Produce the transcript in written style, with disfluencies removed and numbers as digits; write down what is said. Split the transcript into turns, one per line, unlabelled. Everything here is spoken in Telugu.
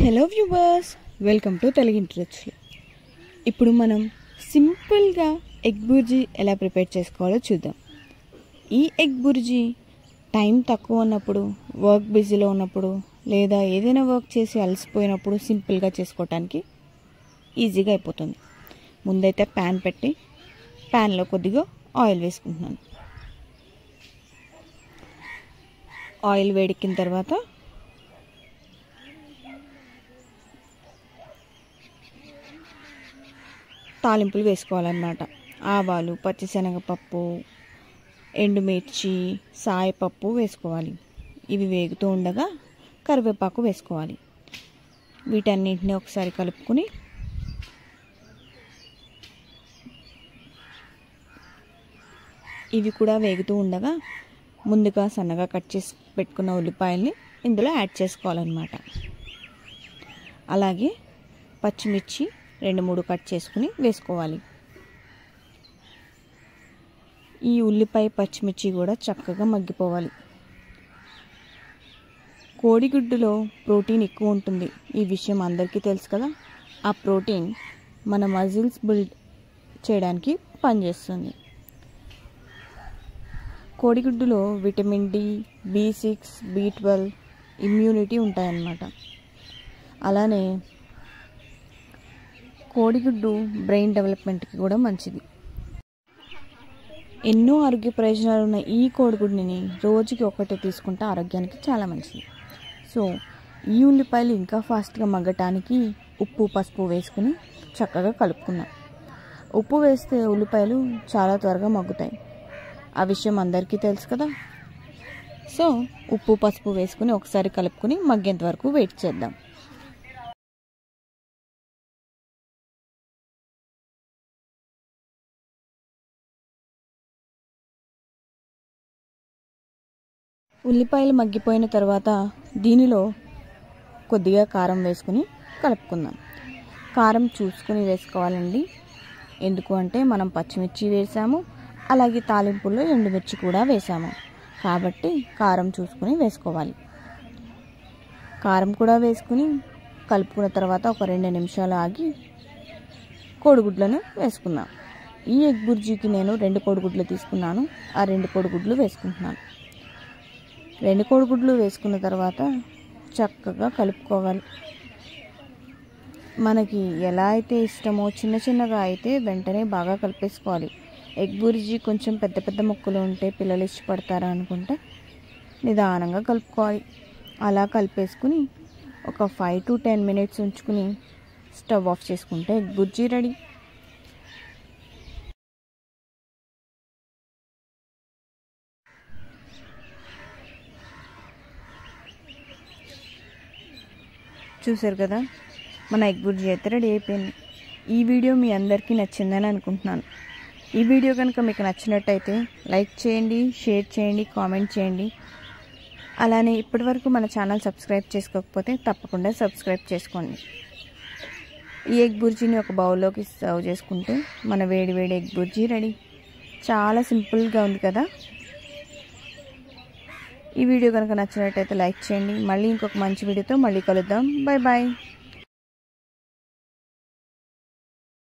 హలో వ్యూవర్స్, వెల్కమ్ టు తెలుగింటి రుచులు. ఇప్పుడు మనం సింపుల్గా ఎగ్ బుర్జీ ఎలా ప్రిపేర్ చేసుకోవాలో చూద్దాం. ఈ ఎగ్ బుర్జీ టైం తక్కువ ఉన్నప్పుడు, వర్క్ బిజీలో ఉన్నప్పుడు, లేదా ఏదైనా వర్క్ చేసి అలసిపోయినప్పుడు సింపుల్గా చేసుకోవటానికి ఈజీగా అయిపోతుంది. ముందైతే ప్యాన్ పెట్టి ప్యాన్లో కొద్దిగా ఆయిల్ వేసుకుంటున్నాను. ఆయిల్ వేడెక్కిన తర్వాత తాలింపులు వేసుకోవాలన్నమాట. ఆవాలు, పచ్చిశనగపప్పు, ఎండుమిర్చి, సాయపప్పు వేసుకోవాలి. ఇవి వేగుతూ ఉండగా కరివేపాకు వేసుకోవాలి. వీటన్నింటినీ ఒకసారి కలుపుకొని ఇవి కూడా వేగుతూ ఉండగా ముందుగా సన్నగా కట్ చేసి పెట్టుకున్న ఉల్లిపాయల్ని ఇందులో యాడ్ చేసుకోవాలన్నమాట. అలాగే పచ్చిమిర్చి 2-3 కట్ చేసుకుని వేసుకోవాలి. ఈ ఉల్లిపాయ పచ్చిమిర్చి కూడా చక్కగా మగ్గిపోవాలి. కోడిగుడ్డులో ప్రోటీన్ ఎక్కువ ఉంటుంది. ఈ విషయం అందరికీ తెలుసు కదా. ఆ ప్రోటీన్ మన మజిల్స్ బిల్డ్ చేయడానికి పనిచేస్తుంది. కోడిగుడ్డులో vitamin D, B6, B12, immunity ఉంటాయన్నమాట. అలానే కోడిగుడ్డు బ్రెయిన్ డెవలప్మెంట్కి కూడా మంచిది. ఎన్నో ఆరోగ్య ప్రయోజనాలు ఉన్న ఈ కోడిగుడ్డుని రోజుకి ఒకటి తీసుకుంటే ఆరోగ్యానికి చాలా మంచిది. సో ఈ ఉల్లిపాయలు ఇంకా ఫాస్ట్గా మగ్గటానికి ఉప్పు, పసుపు వేసుకుని చక్కగా కలుపుకున్నాం. ఉప్పు వేస్తే ఉల్లిపాయలు చాలా త్వరగా మగ్గుతాయి. ఆ విషయం అందరికీ తెలుసు కదా. సో ఉప్పు, పసుపు వేసుకుని ఒకసారి కలుపుకొని మగ్గేంత వరకు వెయిట్ చేద్దాం. ఉల్లిపాయలు మగ్గిపోయిన తర్వాత దీనిలో కొద్దిగా కారం వేసుకుని కలుపుకుందాం. కారం చూసుకుని వేసుకోవాలండి. ఎందుకు అంటే మనం పచ్చిమిర్చి వేసాము, అలాగే తాలింపుల్లో ఎండుమిర్చి కూడా వేసాము కాబట్టి కారం చూసుకుని వేసుకోవాలి. కారం కూడా వేసుకుని కలుపుకున్న తర్వాత ఒక 2 నిమిషాలు ఆగి కోడిగుడ్లను వేసుకుందాం. ఈ ఎగ్ బుర్జీకి నేను 2 కోడిగుడ్లు తీసుకున్నాను. ఆ 2 కోడిగుడ్లు వేసుకుంటున్నాను. 2 కోడిగుడ్లు వేసుకున్న తర్వాత చక్కగా కలుపుకోవాలి. మనకి ఎలా అయితే ఇష్టమో చిన్నగా అయితే వెంటనే బాగా కలిపేసుకోవాలి. ఎగ్ బుర్జీ కొంచెం పెద్ద ముక్కలు ఉంటే పిల్లలు ఇష్టపడతారా అనుకుంటే నిదానంగా కలుపుకోవాలి. అలా కలిపేసుకుని ఒక 5 to 10 minutes ఉంచుకుని స్టవ్ ఆఫ్ చేసుకుంటే ఎగ్ బుర్జీ రెడీ. చూసారు కదా, మన ఎగ్ బుర్జీ అయితే రెడీ అయిపోయింది. ఈ వీడియో మీ అందరికీ నచ్చిందని అనుకుంటున్నాను. ఈ వీడియో కనుక మీకు నచ్చినట్టయితే లైక్ చేయండి, షేర్ చేయండి, కామెంట్ చేయండి. అలానే ఇప్పటివరకు మన ఛానల్ సబ్స్క్రైబ్ చేసుకోకపోతే తప్పకుండా సబ్స్క్రైబ్ చేసుకోండి. ఈ ఎగ్ బుర్జీని ఒక బౌల్లోకి సర్వ్ చేసుకుంటే మన వేడి ఎగ్ బుర్జీ రెడీ. చాలా సింపుల్గా ఉంది కదా. ఈ వీడియో కనుక నచ్చినట్టయితే లైక్ చేయండి. మళ్ళీ ఇంకొక మంచి వీడియోతో మళ్ళీ కలుద్దాం. బాయ్.